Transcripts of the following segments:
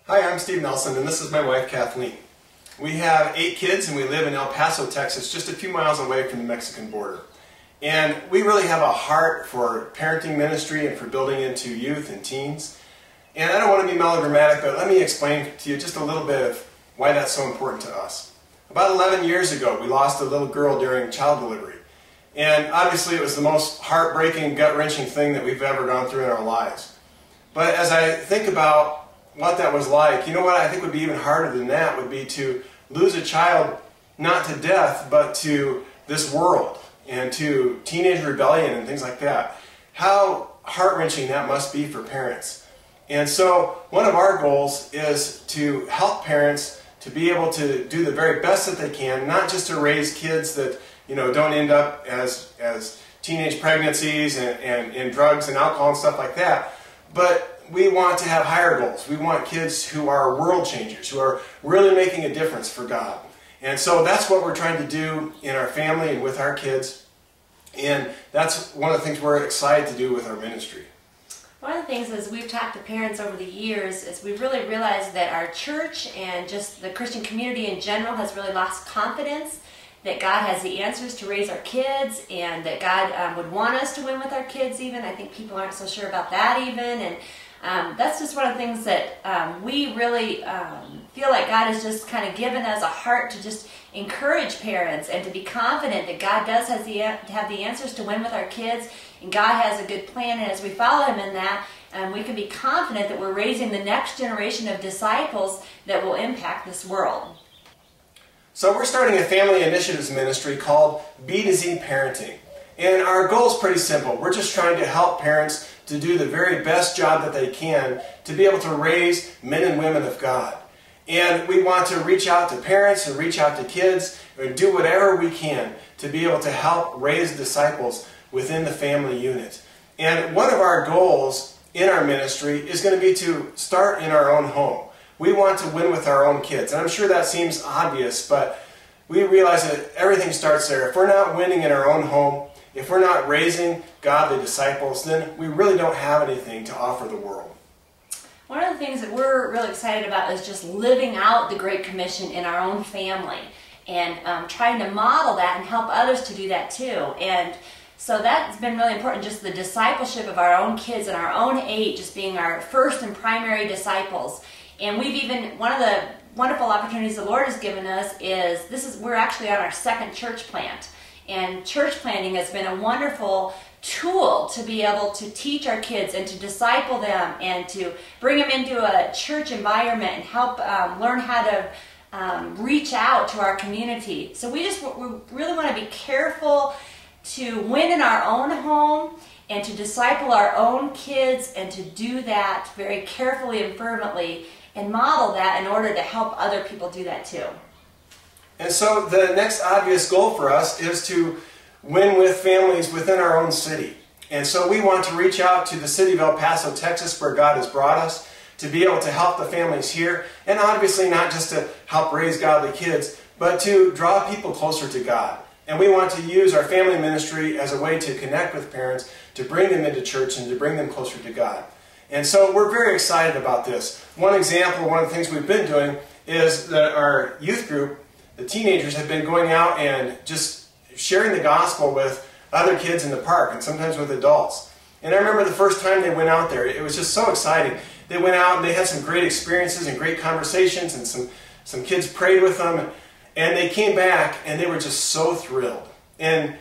Hi, I'm Steve Nelson, and this is my wife, Kathleen. We have 8 kids, and we live in El Paso, Texas, just a few miles away from the Mexican border. And we really have a heart for parenting ministry and for building into youth and teens. And I don't want to be melodramatic, but let me explain to you just a little bit of why that's so important to us. About 11 years ago, we lost a little girl during child delivery. And obviously, it was the most heartbreaking, gut-wrenching thing that we've ever gone through in our lives. But as I think about what that was like, you know what I think would be even harder than that would be to lose a child not to death but to this world and to teenage rebellion and things like that. How heart-wrenching that must be for parents. And so one of our goals is to help parents to be able to do the very best that they can, not just to raise kids that don't end up as teenage pregnancies and drugs and alcohol and stuff like that, but we want to have higher goals. We want kids who are world changers, who are really making a difference for God. And so that's what we're trying to do in our family and with our kids. And that's one of the things we're excited to do with our ministry. One of the things as we've talked to parents over the years is we've really realized that our church and just the Christian community in general has really lost confidence that God has the answers to raise our kids and that God would want us to win with our kids even. I think people aren't so sure about that even. And that's just one of the things that we really feel like God has just kind of given us a heart to just encourage parents and to be confident that God does have the answers to win with our kids, and God has a good plan, and as we follow Him in that, we can be confident that we're raising the next generation of disciples that will impact this world. So we're starting a family initiatives ministry called BtoZ Parenting. And our goal is pretty simple. We're just trying to help parents to do the very best job that they can to be able to raise men and women of God. And we want to reach out to parents and reach out to kids and do whatever we can to be able to help raise disciples within the family unit. And one of our goals in our ministry is going to be to start in our own home. We want to win with our own kids. And I'm sure that seems obvious, but we realize that everything starts there. If we're not winning in our own home, if we're not raising godly disciples, then we really don't have anything to offer the world. One of the things that we're really excited about is just living out the Great Commission in our own family and trying to model that and help others to do that too. And so that's been really important, just the discipleship of our own kids and our own age, just being our first and primary disciples. And we've even, one of the wonderful opportunities the Lord has given us is, we're actually on our second church plant. And church planting has been a wonderful tool to be able to teach our kids and to disciple them and to bring them into a church environment and help learn how to reach out to our community. So we really want to be careful to win in our own home and to disciple our own kids and to do that very carefully and fervently and model that in order to help other people do that too. And so the next obvious goal for us is to win with families within our own city. And so we want to reach out to the city of El Paso, Texas, where God has brought us, to be able to help the families here, and obviously not just to help raise godly kids, but to draw people closer to God. And we want to use our family ministry as a way to connect with parents, to bring them into church and to bring them closer to God. And so we're very excited about this. One example, one of the things we've been doing is that our youth group, the teenagers, have been going out and just sharing the gospel with other kids in the park and sometimes with adults. And I remember the first time they went out there, it was just so exciting. They went out and they had some great experiences and great conversations, and some kids prayed with them, and they came back and they were just so thrilled. And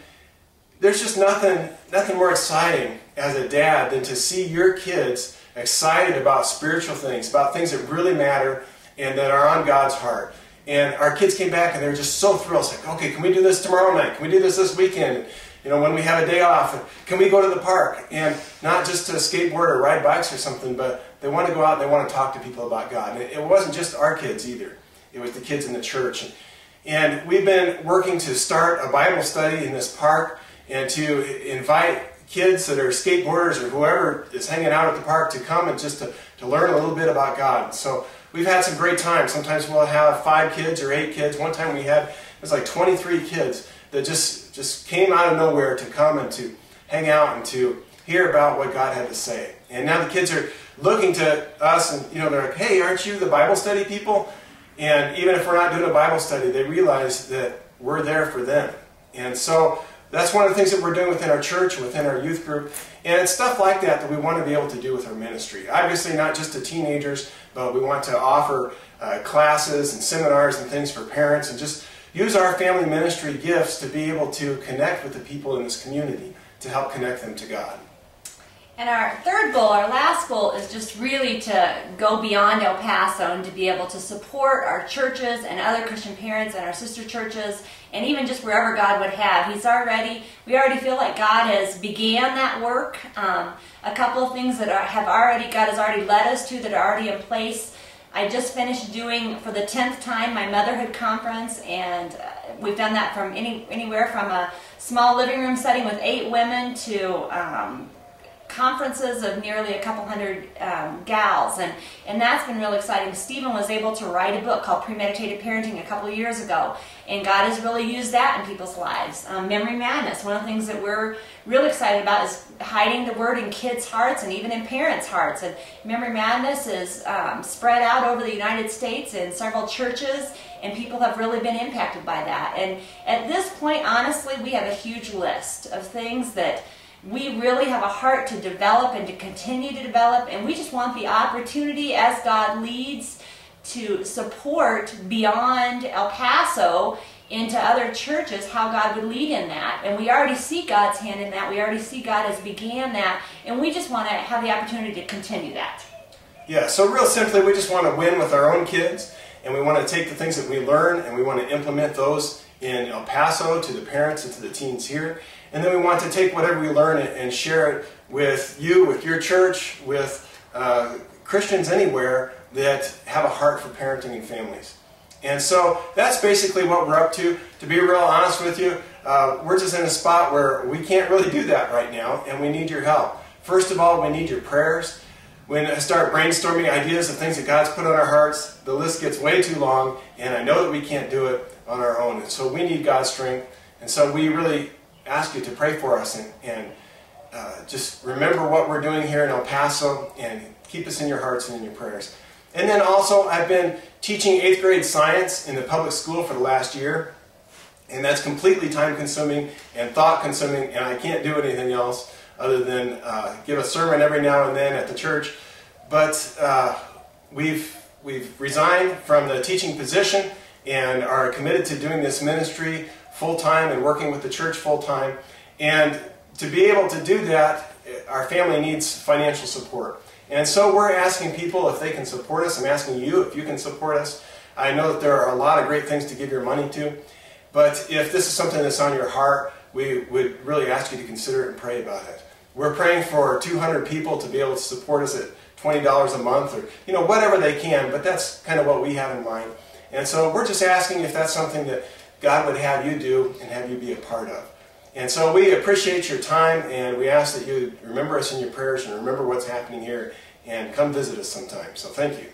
there's just nothing more exciting as a dad than to see your kids excited about spiritual things, about things that really matter and that are on God's heart. And our kids came back and they were just so thrilled. It's like, okay, can we do this tomorrow night? Can we do this weekend? When we have a day off, can we go to the park? And not just to skateboard or ride bikes or something, but they want to go out and they want to talk to people about God. And it wasn't just our kids either. It was the kids in the church. And we've been working to start a Bible study in this park and to invite kids that are skateboarders or whoever is hanging out at the park to come and just to learn a little bit about God. So we've had some great times. Sometimes we'll have 5 kids or 8 kids. One time it was like 23 kids that just came out of nowhere to come and to hang out and to hear about what God had to say. And now the kids are looking to us, and they're like, hey, aren't you the Bible study people? And even if we're not doing a Bible study, they realize that we're there for them. And so that's one of the things that we're doing within our church, within our youth group. And it's stuff like that that we want to be able to do with our ministry. Obviously not just to teenagers, but we want to offer classes and seminars and things for parents, and just use our family ministry gifts to be able to connect with the people in this community, to help connect them to God. And our third goal, our last goal, is just really to go beyond El Paso and to be able to support our churches and other Christian parents and our sister churches, and even just wherever God would have. We already feel like God has began that work. A couple of things that God has already led us to, that are already in place. I just finished doing, for the 10th time, my motherhood conference, and we've done that from anywhere from a small living room setting with 8 women to conferences of nearly a couple hundred gals, and that's been really exciting. Stephen was able to write a book called Premeditated Parenting a couple of years ago, and God has really used that in people's lives. Memory Madness, one of the things that we're really excited about is hiding the word in kids' hearts and even in parents' hearts. And Memory Madness is spread out over the United States in several churches, and people have really been impacted by that. And at this point, honestly, we have a huge list of things that we really have a heart to develop and to continue to develop, and we just want the opportunity, as God leads, to support beyond El Paso into other churches, how God would lead in that. And we already see God's hand in that. We already see God has began that, and we just want to have the opportunity to continue that. Yeah, so real simply, we just want to win with our own kids, and we want to take the things that we learn and we want to implement those in El Paso to the parents and to the teens here. And then we want to take whatever we learn and share it with you, with your church, with Christians anywhere that have a heart for parenting and families. And so that's basically what we're up to. To be real honest with you, we're just in a spot where we can't really do that right now, and we need your help. First of all, we need your prayers. When I start brainstorming ideas of things that God's put on our hearts, the list gets way too long, and I know that we can't do it on our own. And so we need God's strength. And so we really ask you to pray for us and just remember what we're doing here in El Paso, and keep us in your hearts and in your prayers. And then also, I've been teaching 8th grade science in the public school for the last year, and that's completely time consuming and thought consuming, and I can't do anything else other than give a sermon every now and then at the church. But we've resigned from the teaching position and are committed to doing this ministry full-time and working with the church full-time. And to be able to do that, our family needs financial support. And so we're asking people if they can support us. I'm asking you if you can support us. I know that there are a lot of great things to give your money to, but if this is something that's on your heart, we would really ask you to consider it and pray about it. We're praying for 200 people to be able to support us at $20 a month, or whatever they can, but that's kind of what we have in mind. And so we're just asking if that's something that God would have you do and have you be a part of. And so we appreciate your time, and we ask that you remember us in your prayers and remember what's happening here, and come visit us sometime. So thank you.